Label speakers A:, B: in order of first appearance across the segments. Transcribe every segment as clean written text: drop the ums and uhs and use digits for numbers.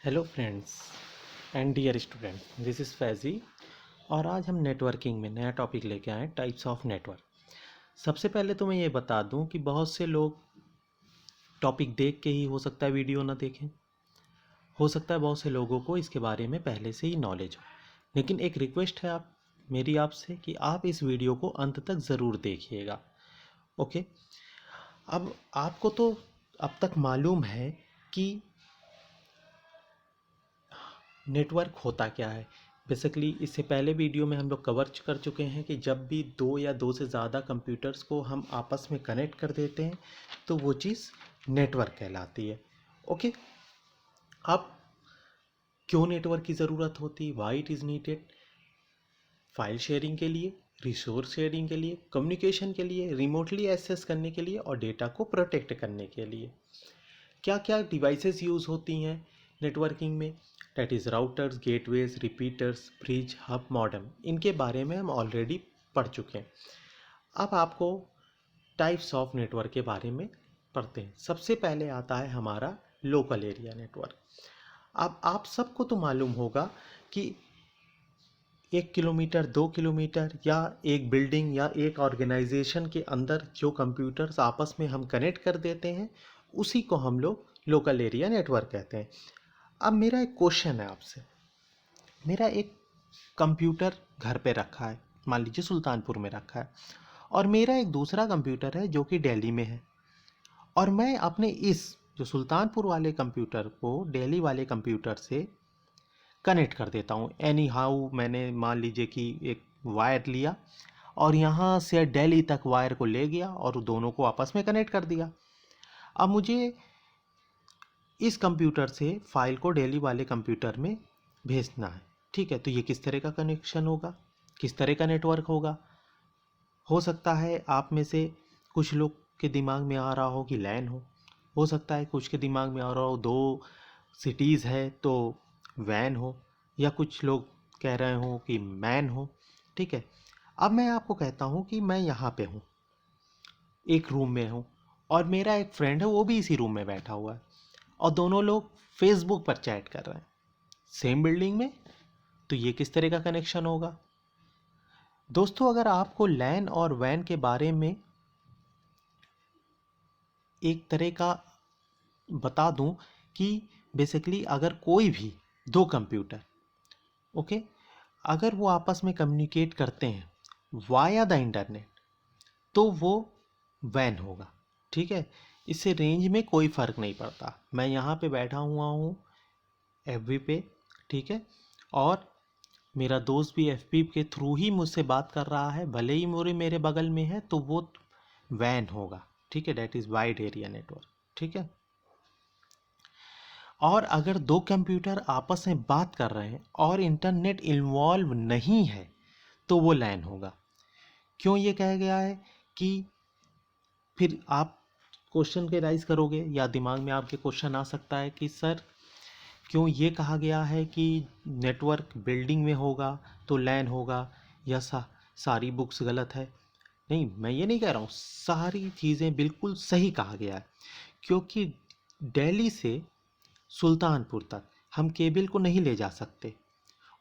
A: Hello friends and dear student, this is Faizi. और आज हम नेटवर्किंग में नया टॉपिक लेके आए, टाइप्स ऑफ नेटवर्क। सबसे पहले तो मैं ये बता दूं कि बहुत से लोग टॉपिक देख के ही हो सकता है वीडियो ना देखें, हो सकता है बहुत से लोगों को इसके बारे में पहले से ही नॉलेज हो। लेकिन एक रिक्वेस्ट है मेरी आपसे कि आप इस वीडियो को अंत तक ज़रूर देखिएगा। ओके। अब आपको तो अब तक मालूम है कि नेटवर्क होता क्या है। बेसिकली इससे पहले वीडियो में हम लोग कवर कर चुके हैं कि जब भी दो या दो से ज़्यादा कंप्यूटर्स को हम आपस में कनेक्ट कर देते हैं तो वो चीज़ नेटवर्क कहलाती है। ओके। अब क्यों नेटवर्क की ज़रूरत होती है, why it is needed? File sharing के लिए, रिसोर्स शेयरिंग के लिए, कम्युनिकेशन के लिए, रिमोटली एक्सेस करने के लिए और डेटा को प्रोटेक्ट करने के लिए। क्या क्या डिवाइसेस यूज़ होती हैं नेटवर्किंग में? That is routers, gateways, repeaters, bridge, hub, modem. इनके बारे में हम ऑलरेडी पढ़ चुके हैं। अब आपको टाइप्स ऑफ नेटवर्क के बारे में पढ़ते हैं। सबसे पहले आता है हमारा लोकल एरिया नेटवर्क। अब आप सबको तो मालूम होगा कि 1 किलोमीटर, 2 किलोमीटर या एक बिल्डिंग या एक ऑर्गेनाइजेशन के अंदर जो कंप्यूटर्स आपस में हम कनेक्ट कर देते हैं उसी को हम लोग लोकल एरिया नेटवर्क कहते हैं। अब मेरा एक क्वेश्चन है आपसे। मेरा एक कंप्यूटर घर पे रखा है, मान लीजिए सुल्तानपुर में रखा है, और मेरा एक दूसरा कंप्यूटर है जो कि दिल्ली में है। और मैं अपने इस जो सुल्तानपुर वाले कंप्यूटर को दिल्ली वाले कंप्यूटर से कनेक्ट कर देता हूँ। एनी हाउ मैंने मान लीजिए कि एक वायर लिया और यहाँ से दिल्ली तक वायर को ले गया और दोनों को आपस में कनेक्ट कर दिया। अब मुझे इस कंप्यूटर से फाइल को दिल्ली वाले कंप्यूटर में भेजना है। ठीक है, तो ये किस तरह का कनेक्शन होगा, किस तरह का नेटवर्क होगा? हो सकता है आप में से कुछ लोग के दिमाग में आ रहा हो कि लैन हो सकता है कुछ के दिमाग में आ रहा हो दो सिटीज़ है तो वैन हो, या कुछ लोग कह रहे हो कि मैन हो। ठीक है। अब मैं आपको कहता हूँ कि मैं यहाँ पे हूँ, एक रूम में हूँ, और मेरा एक फ्रेंड है वो भी इसी रूम में बैठा हुआ है, और दोनों लोग फेसबुक पर चैट कर रहे हैं सेम बिल्डिंग में। तो ये किस तरह का कनेक्शन होगा? दोस्तों, अगर आपको लैन और वैन के बारे में एक तरह का बता दूं कि बेसिकली अगर कोई भी दो कंप्यूटर, ओके, अगर वो आपस में कम्युनिकेट करते हैं वाया द इंटरनेट तो वो वैन होगा। ठीक है। इससे रेंज में कोई फ़र्क नहीं पड़ता। मैं यहाँ पे बैठा हुआ हूँ एफबी पे, ठीक है, और मेरा दोस्त भी एफबी के थ्रू ही मुझसे बात कर रहा है, भले ही मेरे बगल में है, तो वो वैन होगा। ठीक है, that is wide area network. ठीक है। और अगर दो कंप्यूटर आपस में बात कर रहे हैं और इंटरनेट इन्वॉल्व नहीं है तो वो लैन होगा। क्यों ये कहा गया है? कि फिर आप क्वेश्चन के राइज करोगे या दिमाग में आपके क्वेश्चन आ सकता है कि सर क्यों ये कहा गया है कि नेटवर्क बिल्डिंग में होगा तो लैन होगा, या सारी बुक्स गलत है? नहीं, मैं ये नहीं कह रहा हूँ, सारी चीज़ें बिल्कुल सही कहा गया है। क्योंकि दिल्ली से सुल्तानपुर तक हम केबल को नहीं ले जा सकते।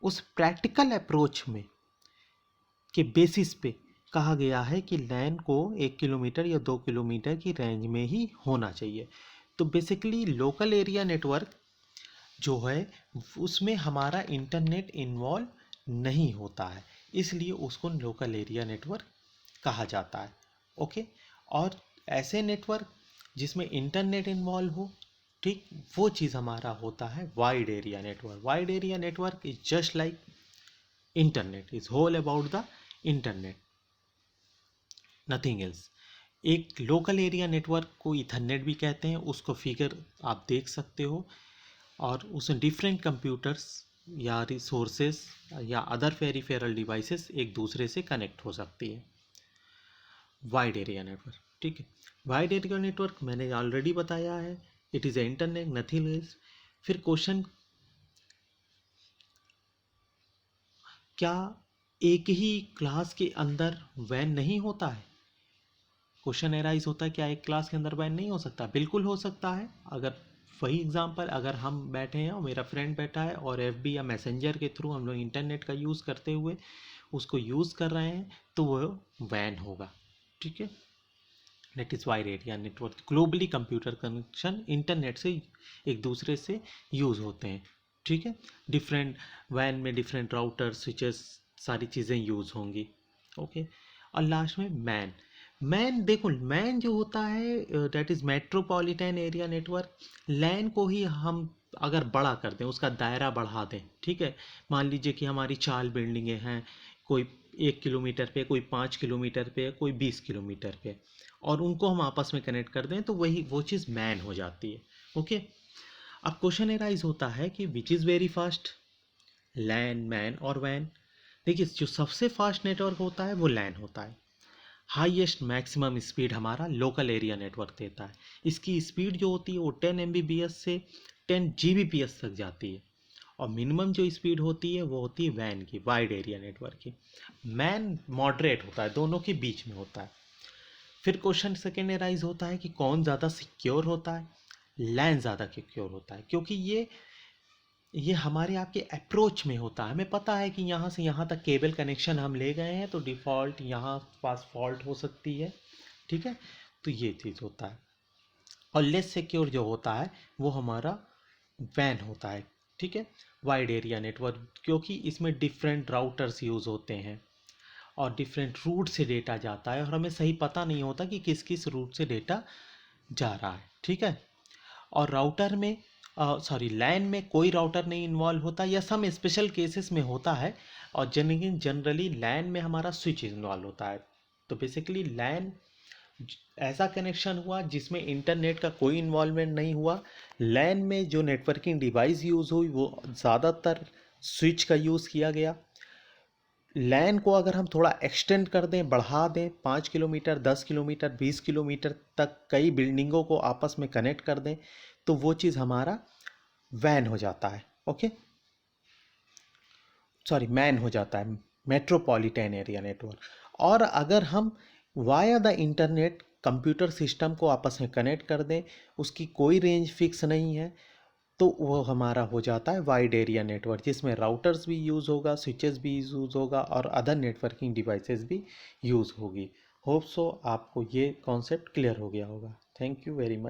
A: उस प्रैक्टिकल अप्रोच में के बेसिस पे कहा गया है कि लैन को 1 किलोमीटर या 2 किलोमीटर की रेंज में ही होना चाहिए। तो बेसिकली लोकल एरिया नेटवर्क जो है उसमें हमारा इंटरनेट इन्वॉल्व नहीं होता है, इसलिए उसको लोकल एरिया नेटवर्क कहा जाता है। ओके। और ऐसे नेटवर्क जिसमें इंटरनेट इन्वॉल्व हो, ठीक, वो चीज़ हमारा होता है wide area network. Wide area network is just like internet, is whole about the internet, nothing else. एक लोकल एरिया नेटवर्क को इथरनेट भी कहते हैं, उसको फिगर आप देख सकते हो, और उसमें डिफरेंट कंप्यूटर्स या रिसोर्सेस या अदर पेरिफेरल डिवाइसेस एक दूसरे से कनेक्ट हो सकती है। वाइड एरिया नेटवर्क, ठीक है। वाइड एरिया नेटवर्क मैंने ऑलरेडी बताया है, it is a internet, nothing else. फिर क्वेश्चन, क्या एक ही क्लास के अंदर वैन नहीं होता है? क्वेश्चन एराइज होता है, क्या एक क्लास के अंदर वैन नहीं हो सकता? बिल्कुल हो सकता है। अगर वही एग्जांपल, अगर हम बैठे हैं और मेरा फ्रेंड बैठा है और एफबी या मैसेंजर के थ्रू हम लोग इंटरनेट का यूज़ करते हुए उसको यूज़ कर रहे हैं, तो वो वैन होगा। ठीक है, that is wide area network. Globally computer connection internet से एक दूसरे से यूज़ होते हैं। ठीक है, डिफरेंट वैन में डिफरेंट राउटर स्विचेस सारी चीज़ें यूज़ होंगी। ओके, और लास्ट में मैन। मैन देखो, मैन जो होता है that is metropolitan area network. LAN को ही हम अगर बड़ा कर दें, उसका दायरा बढ़ा दें, ठीक है, मान लीजिए कि हमारी 4 बिल्डिंगें हैं, कोई 1 किलोमीटर पे, कोई 5 किलोमीटर पे, कोई 20 किलोमीटर पे, और उनको हम आपस में कनेक्ट कर दें, तो वही वो चीज़ मैन हो जाती है। ओके, अब क्वेश्चन एराइज होता है कि which is very fast, LAN, MAN और वैन। देखिए, जो सबसे फास्ट नेटवर्क होता है वो लैन होता है। हाईएस्ट मैक्सिमम स्पीड हमारा लोकल एरिया नेटवर्क देता है। इसकी स्पीड जो होती है वो 10 Mbps से 10 Gbps तक जाती है। और मिनिमम जो स्पीड होती है वो होती है वैन की, वाइड एरिया नेटवर्क की। मैन मॉडरेट होता है, दोनों के बीच में होता है। फिर क्वेश्चन सेकेंड एराइज होता है कि कौन ज़्यादा सिक्योर होता है। लैन ज़्यादा सिक्योर होता है, क्योंकि ये हमारे आपके अप्रोच में होता है। हमें पता है कि यहाँ से यहाँ तक केबल कनेक्शन हम ले गए हैं, तो डिफ़ॉल्ट यहाँ पास फॉल्ट हो सकती है। ठीक है, तो ये चीज़ होता है। और लेस सिक्योर जो होता है वो हमारा वैन होता है। ठीक है, वाइड एरिया नेटवर्क, क्योंकि इसमें डिफरेंट राउटर्स यूज़ होते हैं और डिफरेंट रूट से डेटा जाता है, और हमें सही पता नहीं होता कि किस किस रूट से डेटा जा रहा है। ठीक है, और राउटर में सॉरी लैन में कोई राउटर नहीं इन्वॉल्व होता, या सम स्पेशल केसेस में होता है। और जनरली लैन में हमारा स्विच इन्वॉल्व होता है। तो बेसिकली लैन ऐसा कनेक्शन हुआ जिसमें इंटरनेट का कोई इन्वॉल्वमेंट नहीं हुआ। लैन में जो नेटवर्किंग डिवाइस यूज़ हुई वो ज़्यादातर स्विच का यूज़ किया गया। लैन को अगर हम थोड़ा एक्सटेंड कर दें, बढ़ा दें, 5 किलोमीटर, 10 किलोमीटर, 20 किलोमीटर तक कई बिल्डिंगों को आपस में कनेक्ट कर दें, तो वो चीज़ हमारा वैन हो जाता है। ओके, सॉरी, मैन हो जाता है, मेट्रोपॉलिटन एरिया नेटवर्क। और अगर हम via the internet computer system को आपस में कनेक्ट कर दें, उसकी कोई रेंज फिक्स नहीं है, तो वो हमारा हो जाता है वाइड एरिया नेटवर्क, जिसमें राउटर्स भी यूज़ होगा, स्विचेस भी यूज़ होगा, और अदर नेटवर्किंग डिवाइसेस भी यूज़ होगी। होप सो आपको ये कॉन्सेप्ट क्लियर हो गया होगा। Thank you very much.